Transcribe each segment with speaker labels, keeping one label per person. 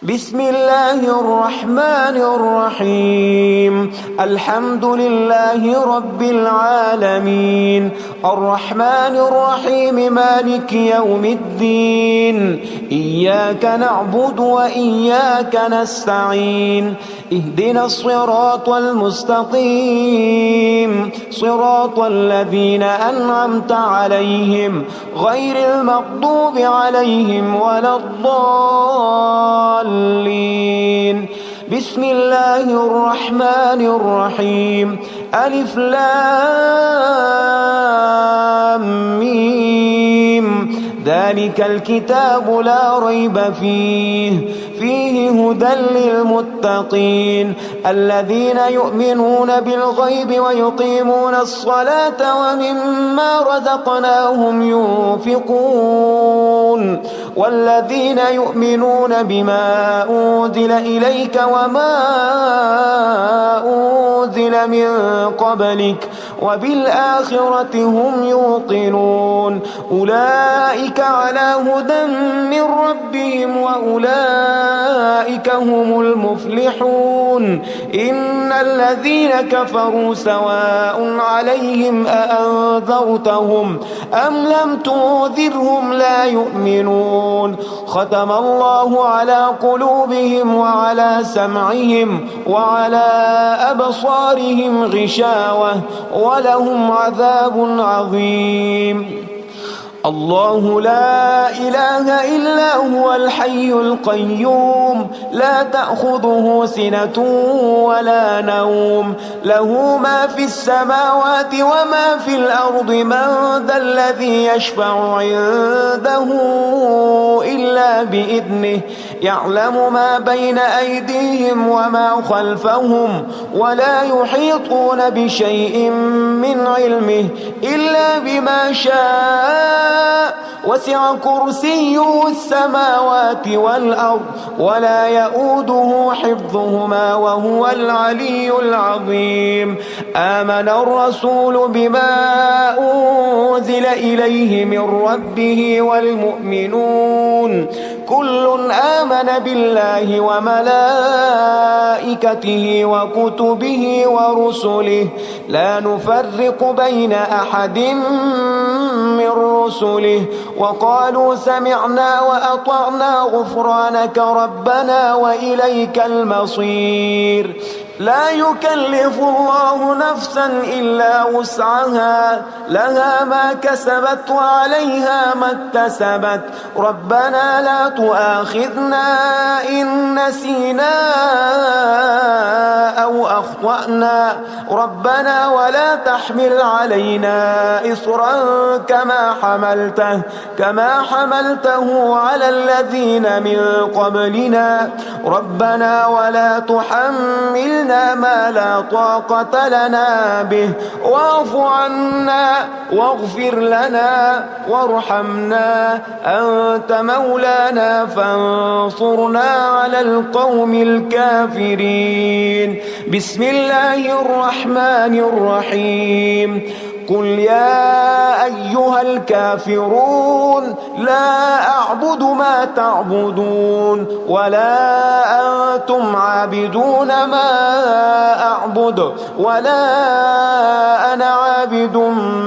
Speaker 1: بسم الله الرحمن الرحيم. الحمد لله رب العالمين، الرحمن الرحيم، مالك يوم الدين. إياك نعبد وإياك نستعين، اهدنا الصراط المستقيم، صراط الذين أنعمت عليهم غير المغضوب عليهم ولا الضالين. بسم الله الرحمن الرحيم. ألف لام ميم، ذلك الكتاب لا ريب فيه هدى للمتقين الذين يؤمنون بالغيب ويقيمون الصلاة ومما رزقناهم ينفقون والذين يؤمنون بما أنزل إليك وما أنزل من قبلك وبالآخرة هم يوقنون. أولئك على هدى من ربهم وأولئك هم المفلحون. إن الذين كفروا سواء عليهم أأنذرتهم أم لم تنذرهم لا يؤمنون. ختم الله على قلوبهم وعلى سمعهم وعلى أبصارهم غشاوة ولهم عذاب عظيم. الله لا إله إلا هو الحي القيوم، لا تأخذه سنة ولا نوم، له ما في السماوات وما في الأرض. من ذا الذي يشفع عنده إلا بإذنه، يعلم ما بين أيديهم وما خلفهم ولا يحيطون بشيء من علمه إلا بما شاء. وسع كرسيه السماوات والأرض ولا يؤوده حفظهما وهو العلي العظيم. آمن الرسول بما أنزل إليه من ربه والمؤمنون كل آمن بالله وملائكته وكتبه ورسله لا نفرق بين أحد من رسله وقالوا سمعنا وأطعنا غفرانك ربنا وإليك المصير. لا يكلف الله نفسا إلا وسعها، لها ما كسبت وعليها ما اكتسبت. ربنا لا تؤاخذنا إن نسينا أو أخطأنا، ربنا ولا تحمل علينا إصرا كما حملته على الذين من قبلنا. ربنا ولا تحملنا ما لا طاقة لنا به واعف عنا واغفر لنا وارحمنا، أنت مولانا فانصرنا على القوم الكافرين. بسم الله الرحمن الرحيم. قل يا أيها الكافرون لا أعبد ما تعبدون ولا أنتم عابدون ما أعبد ولا أنا عابد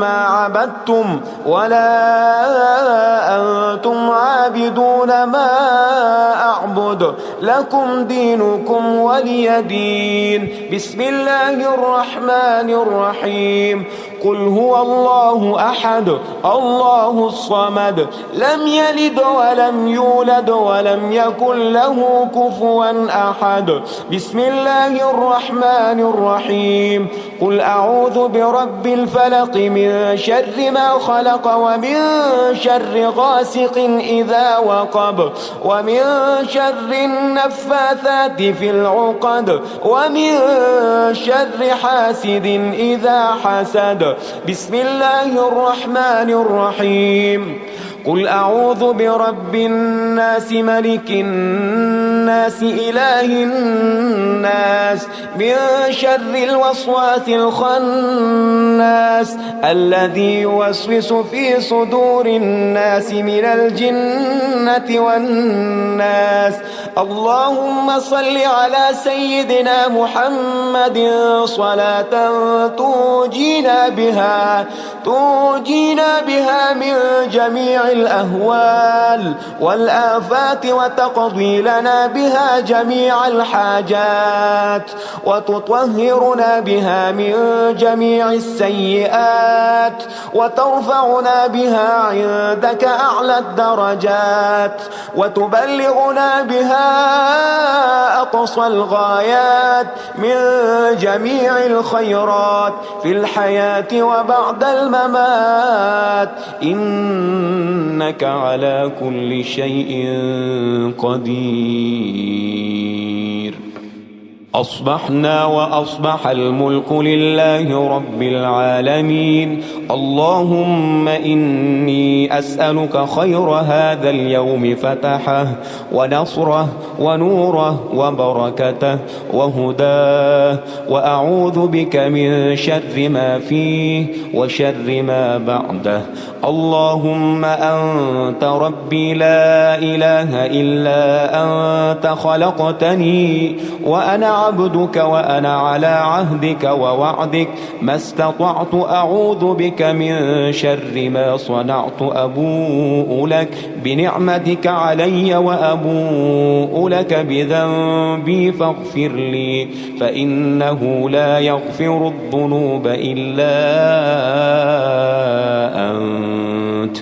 Speaker 1: ما عبدتم ولا أنتم عابدون ما أعبد، لكم دينكم ولي دين. بسم الله الرحمن الرحيم. قل هو الله أحد الله الصمد لم يلد ولم يولد ولم يكن له كفوا أحد. بسم الله الرحمن الرحيم. قل أعوذ برب الفلق من شر ما خلق ومن شر غاسق إذا وقب ومن شر النفاثات في العقد ومن شر حاسد إذا حسد. بسم الله الرحمن الرحيم. قل أعوذ برب الناس ملك الناس الناس إله الناس من شر الوسواس الخناس الذي يوسوس في صدور الناس من الجنة والناس. اللهم صل على سيدنا محمد صلاة توجينا بها من جميع الأهوال والآفات وتقضي لنا بها جميع الحاجات وتطهرنا بها من جميع السيئات وترفعنا بها عندك أعلى الدرجات وتبلغنا بها أقصى الغايات من جميع الخيرات في الحياة وبعد الممات، إنك على كل شيء قدير. أصبحنا وأصبح الملك لله رب العالمين. اللهم إني أسألك خير هذا اليوم فتحه ونصره ونوره وبركته وهداه، وأعوذ بك من شر ما فيه وشر ما بعده. اللهم أنت ربي لا إله إلا أنت، خلقتني وأنا عبدك وأنا على عهدك ووعدك ما استطعت. أعوذ بك من شر ما صنعت. أبوء لك بنعمتك علي وأبوء لك بذنبي فاغفر لي، فإنه لا يغفر الذنوب إلا أنت.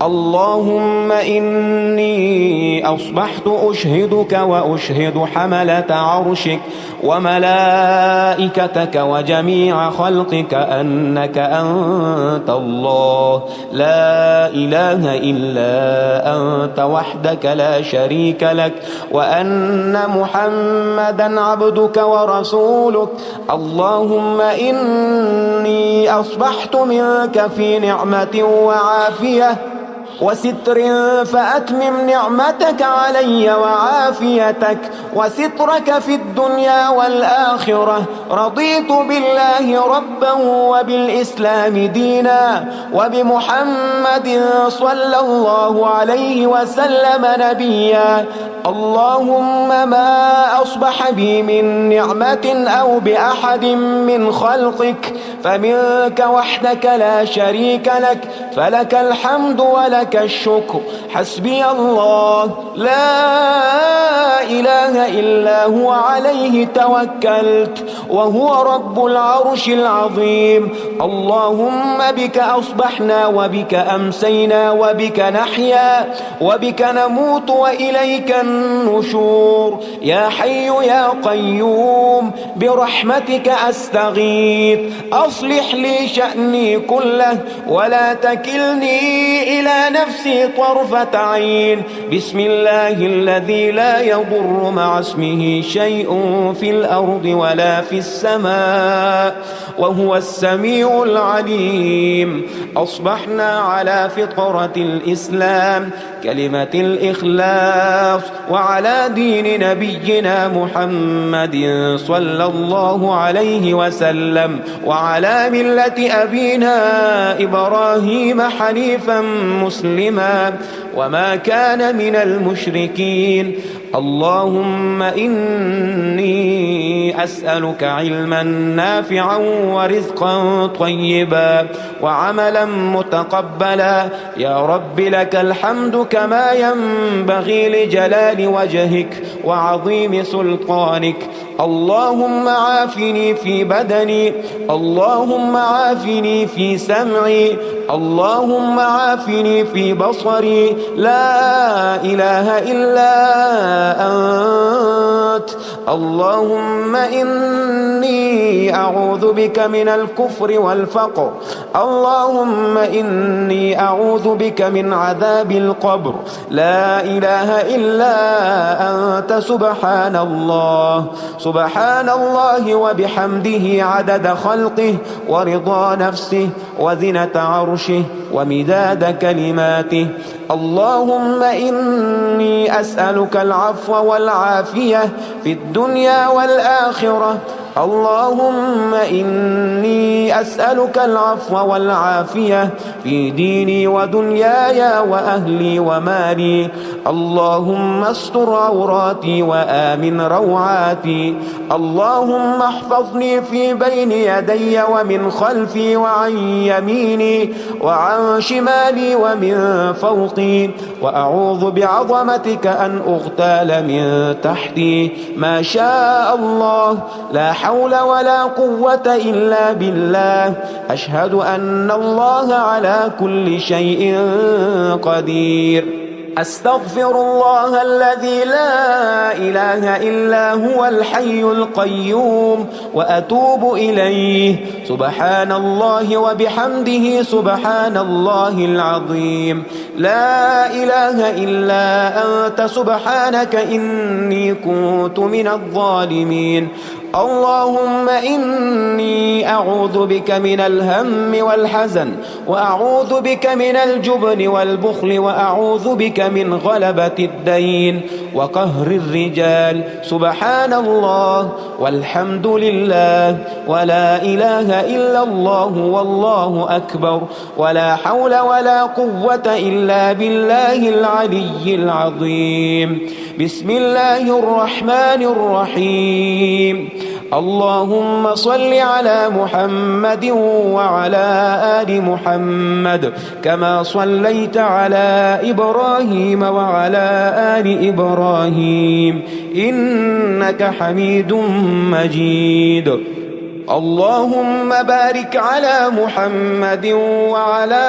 Speaker 1: اللهم إني أصبحت أشهدك وأشهد حملة عرشك وملائكتك وجميع خلقك أنك أنت الله لا إله إلا أنت وحدك لا شريك لك، وأن محمدا عبدك ورسولك. اللهم إني أصبحت منك في نعمة وعافية وستر، فأتمم نعمتك علي وعافيتك وسترك في الدنيا والآخرة. رضيت بالله ربا وبالإسلام دينا وبمحمد صلى الله عليه وسلم نبيا. اللهم ما أصبح بي من نعمة أو بأحد من خلقك فمنك وحدك لا شريك لك، فلك الحمد ولك الشكر. حسبي الله لا إله إلا هو عليه توكلت وهو رب العرش العظيم. اللهم بك أصبحنا وبك أمسينا وبك نحيا وبك نموت وإليك النشور. يا حي يا قيوم برحمتك أستغيث، أصلح لي شأني كله ولا تكلني إلى نفسي طرفة عين. بسم الله الذي لا يضر مع اسمه شيء في الأرض ولا في السماء وهو السميع العليم. أصبحنا على فطرة الإسلام كلمة الإخلاص وعلى دين نبينا محمد صلى الله عليه وسلم وعلى ملة أبينا إبراهيم حنيفا مسلما وما كان من المشركين. اللهم إني أسألك علما نافعا ورزقا طيبا وعملا متقبلا. يا رب لك الحمد كما ينبغي لجلال وجهك وعظيم سلطانك. اللهم عافني في بدني، اللهم عافني في سمعي، اللهم عافني في بصري. لا إله إلا أنت. اللهم إني أعوذ بك من الكفر والفقر. اللهم إني أعوذ بك من عذاب القبر. لا إله إلا أنت. سبحان الله سبحان الله وبحمده عدد خلقه ورضا نفسه وزنة عرشه ومداد كلماته. اللهم إني أسألك العفو والعافية في الدنيا والآخرة. اللهم إني أسألك العفو والعافية في ديني ودنياي وأهلي ومالي. اللهم استر عوراتي وآمن روعاتي. اللهم احفظني في بين يدي ومن خلفي وعن يميني وعن شمالي ومن فوقي، وأعوذ بعظمتك أن أغتال من تحتي. ما شاء الله، لا حول ولا قوة إلا بالله. أشهد أن الله على كل شيء قدير. أستغفر الله الذي لا إله إلا هو الحي القيوم وأتوب إليه. سبحان الله وبحمده سبحان الله العظيم. لا إله إلا أنت سبحانك إني كنت من الظالمين. اللهم إني أعوذ بك من الهم والحزن، وأعوذ بك من الجبن والبخل، وأعوذ بك من غلبة الدين وقهر الرجال. سبحان الله والحمد لله ولا إله إلا الله والله أكبر، ولا حول ولا قوة إلا بالله العلي العظيم. بسم الله الرحمن الرحيم. اللهم صل على محمد وعلى آل محمد كما صليت على إبراهيم وعلى آل إبراهيم إنك حميد مجيد. اللهم بارك على محمد وعلى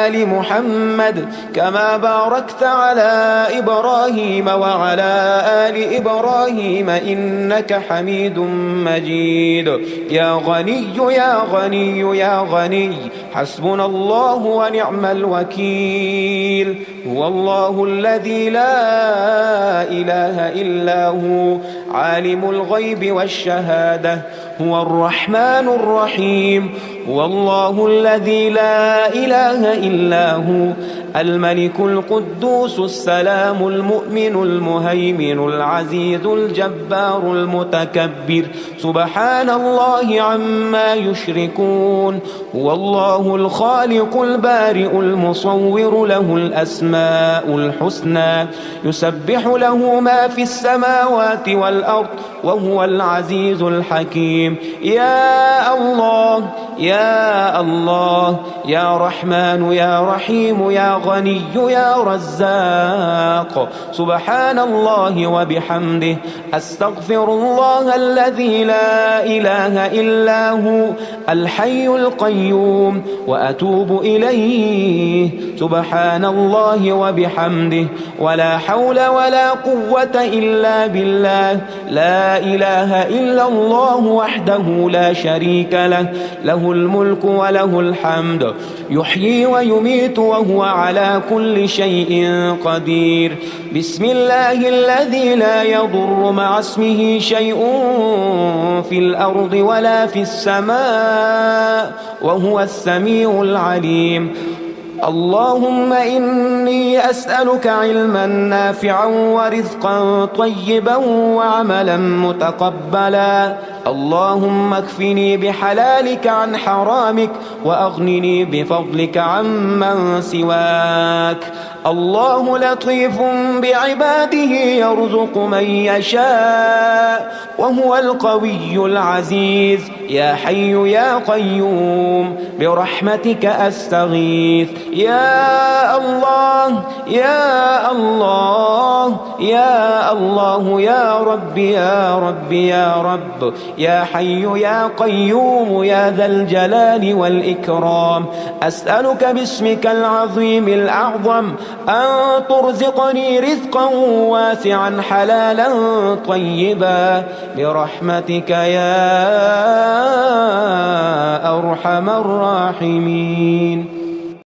Speaker 1: آل محمد كما باركت على إبراهيم وعلى آل إبراهيم إنك حميد مجيد. يا غني يا غني يا غني، حسبنا الله ونعم الوكيل. هو الله الذي لا إله إلا هو، عالم الغيب والشهادة، هو الرحمن الرحيم. هو الله الذي لا إله إلا هو، الملك القدوس السلام المؤمن المهيمن العزيز الجبار المتكبر. سبحان الله عما يشركون. هو الله الخالق البارئ المصور، له الأسماء الحسنى، يسبح له ما في السماوات والأرض، وهو العزيز الحكيم. يا الله يا الله، يا رحمن يا رحيم، يا غني يا رزاق. سبحان الله وبحمده. أستغفر الله الذي لا إله إلا هو، الحي القيوم، وأتوب إليه. سبحان الله وبحمده، ولا حول ولا قوة إلا بالله. لا إله إلا الله وحده لا شريك له، له الملك وله الحمد، يحيي ويميت وهو على كل شيء قدير. بسم الله الذي لا يضر مع اسمه شيء في الأرض ولا في السماء، وهو السميع العليم. اللهم إني أسألك علما نافعا ورزقا طيبا وعملا متقبلا. اللهم اكفني بحلالك عن حرامك، وأغنني بفضلك عمن سواك. الله لطيف بعباده يرزق من يشاء، وهو القوي العزيز. يا حي يا قيوم برحمتك أستغيث. يا الله يا الله يا الله، يا رب يا رب يا رب، يا حي يا قيوم يا ذا الجلال والإكرام. أسألك باسمك العظيم الأعظم أن ترزقني رزقا واسعا حلالا طيبا برحمتك يا أرحم الراحمين.